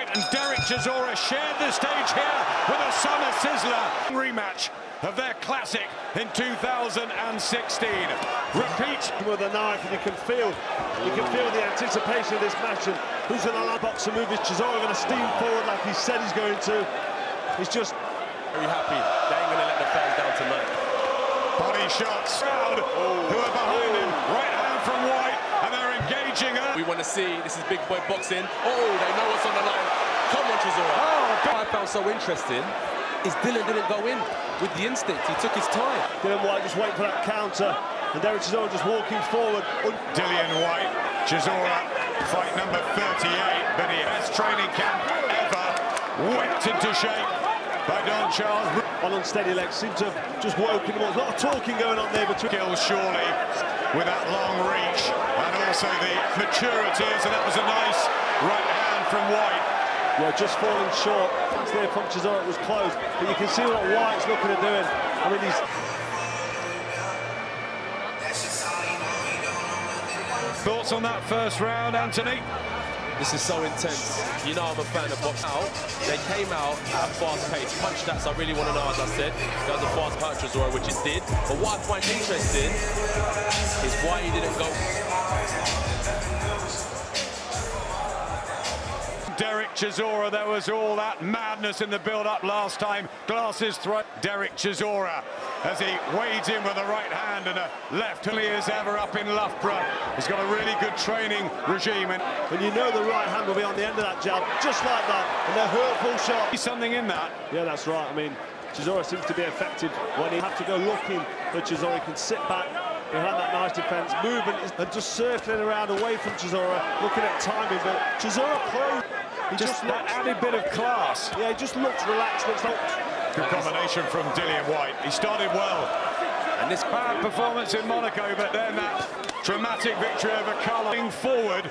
White and Chisora shared the stage here with a summer sizzler rematch of their classic in 2016. Repeat with a knife, and you can feel the anticipation of this match. And who's going to box and move? Is Chisora going to steam forward like he said he's going to? He's just very happy. They ain't going to let the fans down tonight. Body shots. Crowd who are behind him. Right hand from White, and they're engaging her. We want to see, this is big boy boxing. Oh, they know what's on the line. Come on, Chisora. What I found so interesting is Dylan didn't go in with the instinct. He took his time. Dylan White just waiting for that counter, and Derek Chisora just walking forward. Dillian White, Chisora, fight number 38, but he has training camp ever whipped into shape by Don Charles. On unsteady legs, seemed to have just woken him up. There's a lot of talking going on there between. Skills surely with that long reach and also the maturities, and that was a nice right hand from White. Yeah, just falling short. Once there from Chisora, it was close, but you can see what White's looking at doing. I mean, he's thoughts on that first round, Anthony? This is so intense. You know I'm a fan of box out. They came out at a fast pace. Punch stats I really want to know, as I said. That was a fast punch Chisora, which it did. But what I find interesting is why he didn't go. Derek Chisora, there was all that madness in the build-up last time. Glasses throw. Derek Chisora, as he wades in with a right hand and a left. He is ever up in Loughborough. He's got a really good training regime. And you know the right hand will be on the end of that jab, just like that, and a hurtful shot. Something in that. Yeah, that's right. I mean, Chisora seems to be effective when he have to go looking for Chisora. He can sit back behind that nice defence. Movement and just circling around away from Chisora, looking at timing, but Chisora closed. He just that added bit of class. Yeah, he just looks relaxed. Good combination from Dillian White. He started well. And this bad performance in Monaco, but then that dramatic victory over Carlo forward.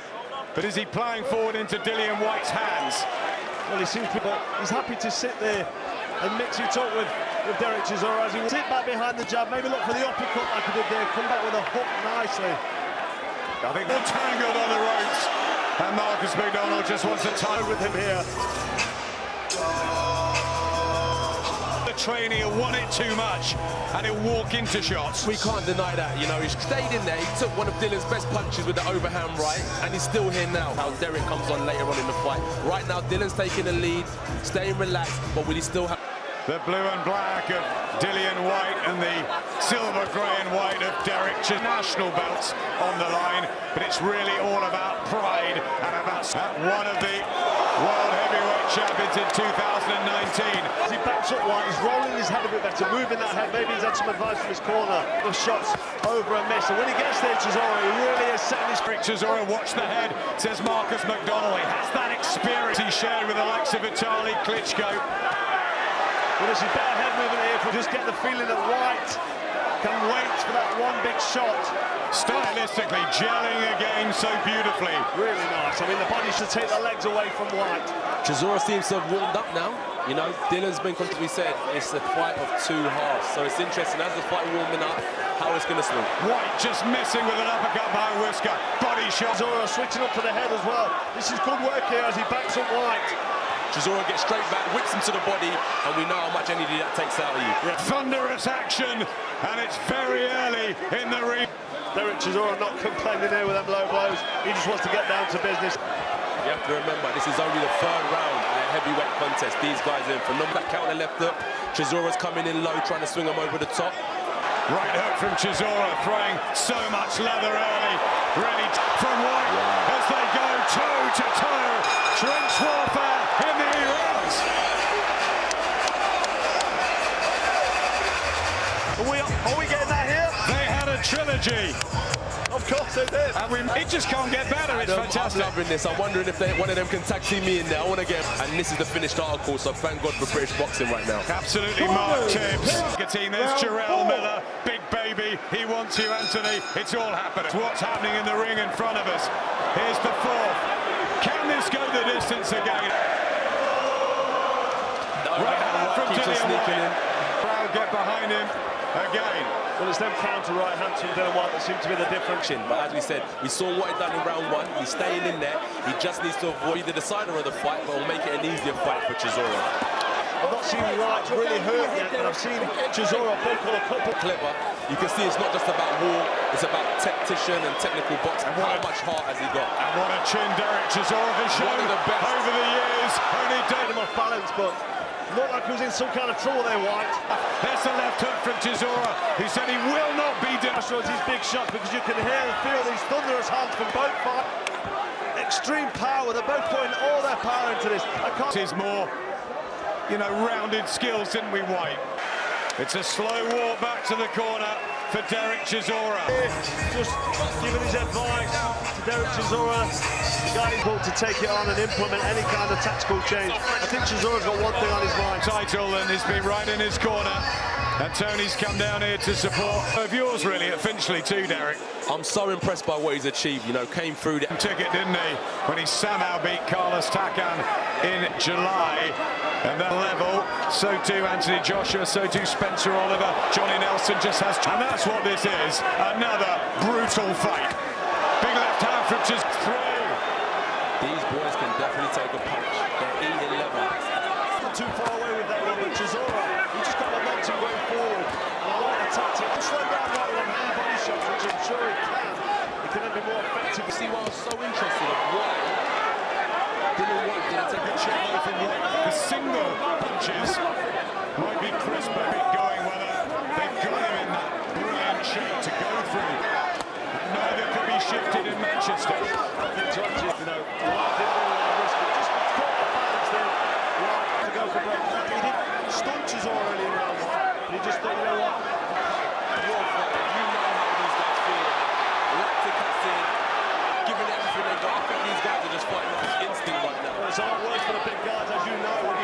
But is he playing forward into Dillian White's hands? Well, he seems to, he's happy to sit there and mix it up with Derek Chisora as he will sit back behind the jab, maybe look for the uppercut like he did there, come back with a hook nicely. I think they're tangled on the ropes, and Marcus McDonald just wants to tie with him here. The trainee will want it too much, and he'll walk into shots. We can't deny that, you know, he stayed in there, he took one of Dylan's best punches with the overhand right, and he's still here now. How Derek comes on later on in the fight. Right now, Dylan's taking the lead, staying relaxed, but will he still have... The blue and black of Dillian White and the silver, grey and white of Derek. National belts on the line, but it's really all about pride and about one of the world heavyweight champions in 2019. As he backs up White, he's rolling his head a bit better, moving that head. Maybe he's had some advice from his corner. The shots over a miss, and when he gets there, Chisora, he really is setting his... Chisora, watch the head, says Marcus McDonald. He has that experience he shared with the likes of Vitaly Klitschko. Well, there's a better head movement here. If we just get the feeling that White can wait for that one big shot. Stylistically gelling again so beautifully. Really nice. I mean, the body should take the legs away from White. Chisora seems to have warmed up now. You know, Dylan's been, we said, it's a fight of two halves. So it's interesting, as the fight warming up, how it's going to swing. White just missing with an uppercut by Whisker. Body shot. Chisora switching up to the head as well. This is good work here as he backs up White. Chisora gets straight back, whips him to the body, and we know how much energy that takes out of you. Yeah. Thunderous action, and it's very early in the ring. Derek Chisora not complaining there with them low blows. He just wants to get down to business. You have to remember, this is only the third round in a heavyweight contest. These guys in for that counter left hook. Chisora's coming in low, trying to swing him over the top. Right hook from Chisora, throwing so much leather early. Ready from White as they go toe to toe. Trench warfare in the rounds. Are we getting that here? They had a trilogy. Of course they did. And it just can't get better. It's fantastic. I'm loving this. I'm wondering if one of them can tag team me in there. I want to get... And this is the finished article, so thank God for British boxing right now. Absolutely, Mark Tibbs. There's Jarrell Miller, big baby. He wants you, Anthony. It's all happening. It's what's happening in the ring in front of us. Here's the fourth. Can this go the distance again? Right hand from Dillian White. Crowd get behind him again. Well, it's them counter right hands from Dillian Whyte that seem to be the difference. But as we said, we saw what he done in round one. He's staying in there. He just needs to avoid the decider of the fight, but will make it an easier fight for Chisora. I've not seen Whyte really hurt yet, but I've seen Chisora buckle a couple. Clever. You can see it's not just about war, it's about tactician and technical boxing. And how much heart has he got? And what a chin Derek Chisora has shown One of the best over the years. Only Him off balance, but looked like he was in some kind of trouble there, Whyte. There's the left hook from Chisora. He said he will not be denied. His big shots, because you can hear and feel these thunderous hands from both fighters. Extreme power. They're both putting all their power into this. I can't. His more, rounded skills, didn't we, Whyte? It's a slow walk back to the corner for Derek Chisora. Just giving his advice to Derek Chisora. The guy is able to take it on and implement any kind of tactical change. I think Chisora's got one thing on his mind. Title, and he's been right in his corner. And Tony's come down here to support of yours, really, at Finchley too, Derek. I'm so impressed by what he's achieved. Came through the Took it, didn't he, when he somehow beat Carlos Takam in July. And that level, so too Anthony Joshua, so too Spencer Oliver. Johnny Nelson just has... And that's what this is, another brutal fight. Big left hand from just through. These boys can definitely take a punch. They're eating level. Not too far away with that one, but Chisora, he just got momentum going forward. And I like the tactic. Slow down right with them hand body shots, which I'm sure he can. He can then be more effective. See why I was so interested in why Dillian Whyte didn't take a Check away from Whyte. The single punches might be crisp, but going whether they've got him in that brilliant shape to go through. Neither could be shifted in Manchester. I think to actually, Whyte didn't really want to risk it. Just caught the balance there. Whyte to go for break. He didn't stun Chisora early in round one. He just thought, you know what? your fight. You know how these guys feel. Lactic acid, giving it everything they got. I think these guys are just fighting off instinct right now. Well, it's hard work for the big guys, as you know. When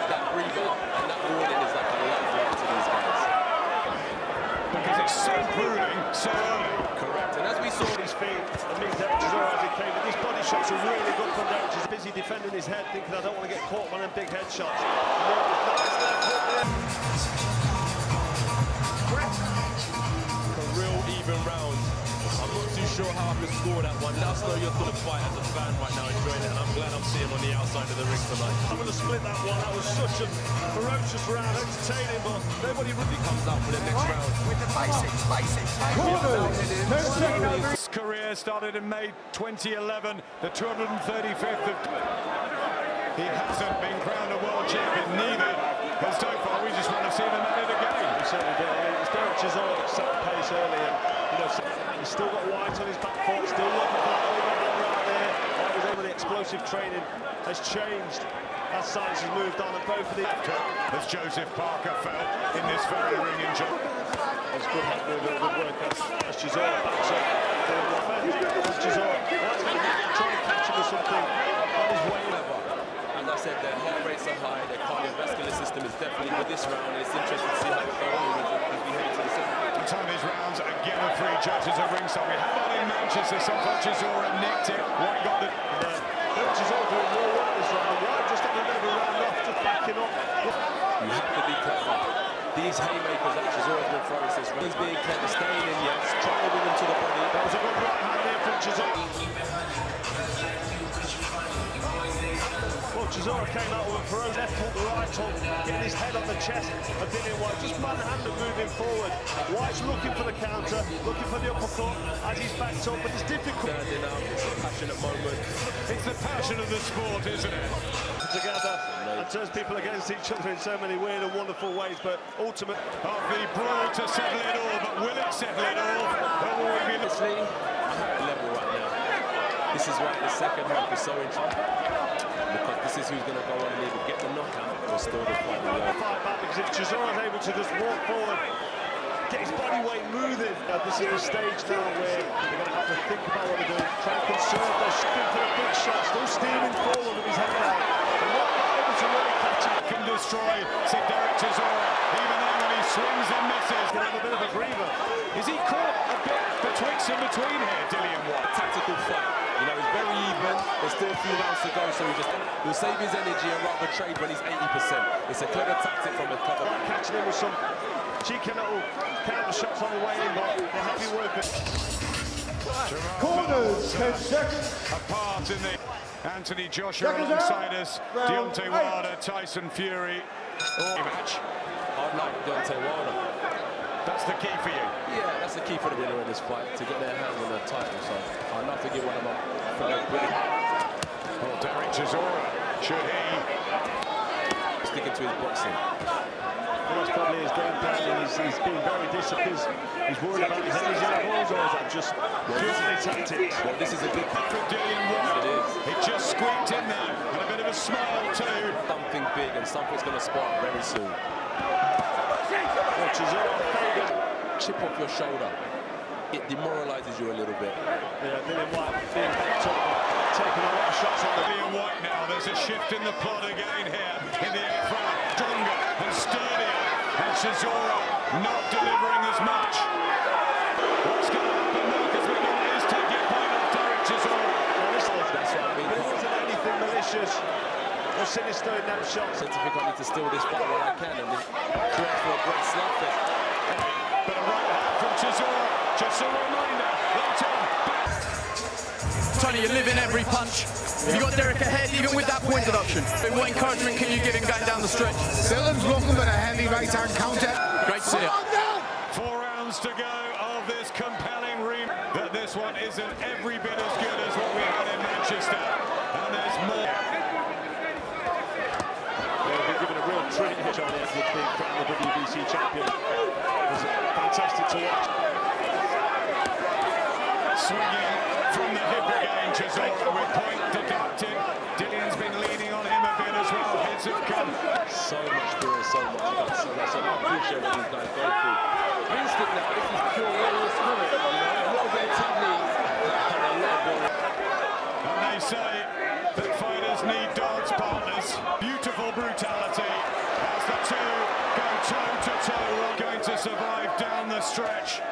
that breather and that warning is like a lifeline to these guys. Because it's so grueling, so early. Correct. And as we saw his feet, and means Derek Chisora as he came, but these body shots are really good from Derek. He's busy defending his head, thinking I don't want to get caught by them big head shots. A real even round. I'm not too sure how I can score that one. Let us know you're going to fight as a fan right now, enjoying it, and I'm glad I'm seeing on the outside of the ring tonight. I'm going to split that one. That was such a ferocious round, entertaining, but nobody really comes out for the next round. With the basics. His career started in May 2011, the 235th of... He hasn't been crowned a world champion, neither has so far. We just want to see them at it again. We certainly do. I mean, it's Derek Chisora that set the pace early, and he's still got Whyte on his back foot, still looking for that overhand right there. That was able, the explosive training has changed as science has moved on, and both of the... As Joseph Parker fell in this very ring in July. It's good work as Chisora backs up. Chisora, Whyte's going to try to catch him with something on his way. As I said, their heart rates are high, their cardiovascular system is definitely for this round, and it's interesting to see how they go on as we head into the second. Tony's rounds again with three judges at ringside. We had one in Manchester, so far Chisora nicked it. Whyte got the... Chisora doing more work this round. Whyte just having a bit of a round off, just backing up. You have to be clever. These haymakers that Chisora's been throwing since he's being clever, staying in, yes, trying to win him to the body. That was a good right hand there from Chisora. Well, Chisora came out with a ferocious left hook, right hook, getting his head on the chest of Dillian Whyte, just manhandled moving forward. Whyte's looking for the counter, looking for the uppercut as he's backed up, but it's difficult. It's a passionate moment. It's the passion of the sport, isn't it? Together and turns people against each other in so many weird and wonderful ways, but ultimately... Of the brawl to settle it all, but will it settle it all? Or will we be listening? Level right now. This is why the second half is so interesting. Because this is who's going to go on and either get the knockout or still the fight. Fight back, because if Chisora's able to just walk forward, get his body weight moving, this is the stage now where they're going to have to think about what they're doing, try to conserve their shooting for the big shot, still steaming forward with his head out. And not able to really catch him. Can destroy Derek Chisora, even then when he swings and misses. Going to have a bit of a breather. Is he caught a bit betwixt and between here, Dillian Whyte? Tactical fight. It's very even. There's still a few rounds to go, so he'll save his energy and rather trade when he's 80%. It's a clever tactic from a clever... Catching him with some cheeky little counter shots on the way in, but the heavy worker. Corners, 10 seconds. Apart in the Anthony Joshua alongside us, Deontay Wilder, Tyson Fury. Match. I'd like Deontay Wilder. That's the key for you. Yeah, that's the key for the winner of this fight, to get their hands on the title. So I'd love to give one of my fellow British. Well, Derek Chisora, should he sticking to his boxing? Well, that's probably his game plan, and he's being very disciplined. He's worried about his energy levels, or is that just purely tactics? Well, this is a good for Dillian White. It is. He just squeaked in there, and a bit of a smile too. Something big, and something's going to spark very soon. Well, Chisora faded. Chip off your shoulder. It demoralises you a little bit. Yeah, Dillian White being backed up, taking a lot of shots on the Dillian White now. There's a shift in the plot again here in the air front. Stronger and sturdier, and Chisora not delivering as much. What's going to happen now? Because we're going to take your point off Derek Chisora. That's what I mean. There wasn't anything malicious or sinister in that shot. I think I need to steal this fight while I can, and try for a great slugfest. But a right hand from Chisora. Just a reminder, left on. Tony, you're living every punch. You got Derek ahead, even with that point deduction. What encouragement can you give him going down the stretch? Dylan's looking for a heavy right hand counter. Great to see it. 4 rounds to go of this compelling rematch. That this one isn't every bit as good as what we had in Manchester. And there's more. They've been given a real treat here, Johnny, with being crowned the WBC champion. It was fantastic to watch. Swinging from the hip again, Chisora with point deducted. Dillian's been leaning on him a bit as well. Heads have come. So much fear, so much guts, so much. And I appreciate what these guys go through. Instant now, this is pure warrior spirit. You know, a lot of their techniques and a lot of warrior. And they say that fighters need dance partners. Beautiful brutality as the two go toe to toe. Going to survive down the stretch.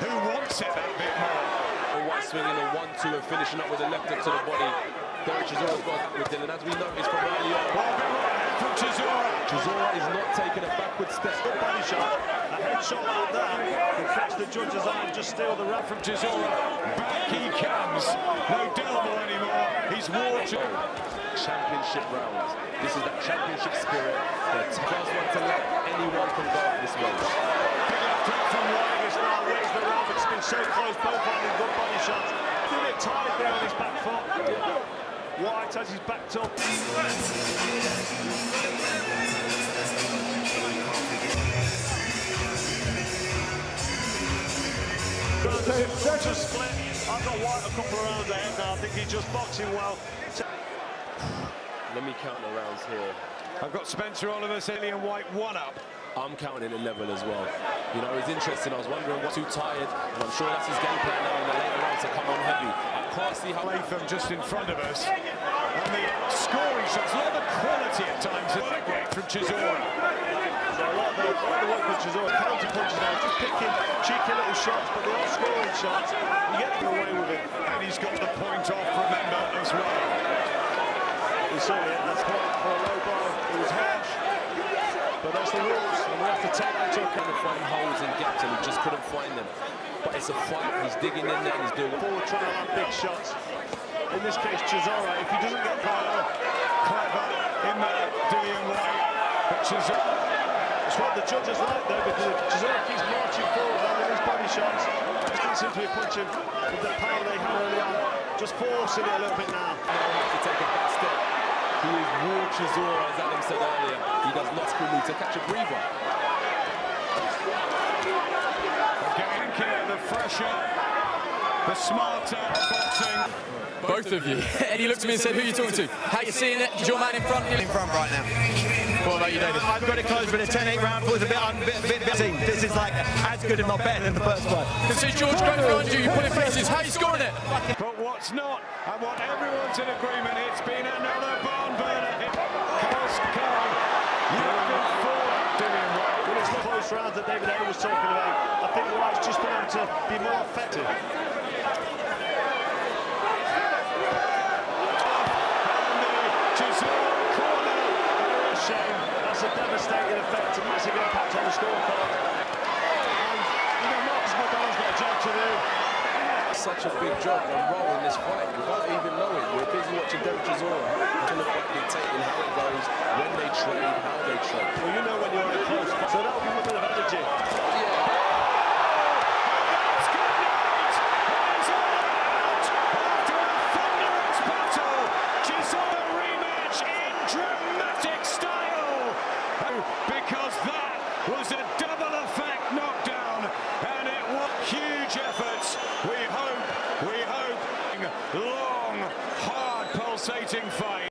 Who wants it that bit more? White swinging a 1-2 and finishing up with a left hook to the body. Derek Chisora's got that with Dillian, as we noticed from early on. From Chisora. Chisora is not taking a backward step. Good body shot. A head shot like that can catch the judge's eye and just steal the round from Chisora. Back he comes. No Delmo anymore. He's watching. Championship rounds. This is that championship spirit. The first one to let anyone can go this way. Big left hook from Whyte. It's now raised the round. It's been so close. Both having good body shots. A bit tired there on his back foot. Whyte as he's backed up. Just split. I've got Whyte a couple of rounds ahead now. I think he's just boxing well. Let me count the rounds here. I've got Spencer Oliver, Dillian White 1 up. I'm counting it 11 as well. You know, it's interesting. I was wondering what's too tired, and I'm sure that's his game plan now in the later rounds to come on heavy. I can't see how Latham just in front of us. And the scoring shots, a lot of quality at times. From Chisora. So a lot of the work with Chisora, counter punches now, just picking cheeky little shots, but they are scoring shots. You get away with it. And he's got the point off, remember, as well. You see it, that's point for a low bar. It was harsh, but that's the rules, and we have to take that into account. to find holes and gaps, and he just couldn't find them. But it's a fight. He's digging in there and he's doing forward, trying to land big shots. In this case, Chisora, if he doesn't get clever in there, Dillian White, but Chisora. It's what the judges like though, because if Chisora keeps marching forward landing his body shots, just doesn't seem to be punching with the power they had early on. Just forcing it a little bit now. Now to take a back step. He is raw Chisora, as Adam said earlier. He does not need to catch a breather. Again, the fresher, the smarter boxing. Both of you. Eddie looked at me and said, who are you talking to? How you seeing it? Is your man in front? In front right now. What about you, David? I've got it close, but a 10-8 round was a bit busy. This is like as good if not better than the first one. Can see George going behind you, you're pulling faces. How are you scoring it? But what's not, and what everyone's in agreement, it's been another barn burner. Cost calm. Looking forward, Dillian White. Well, it's the close rounds that David Eddie was talking about. I think White's just been able to be more effective. Shame. That's a devastating effect, a massive impact on the scorecard. job to do. Such a big job and role in this fight without even knowing. We're busy watching Derek Chisora in the fight, dictating how it goes, when they train, how they train. Well, you know when you're in a close fight, so that'll give a bit of energy. Because that was a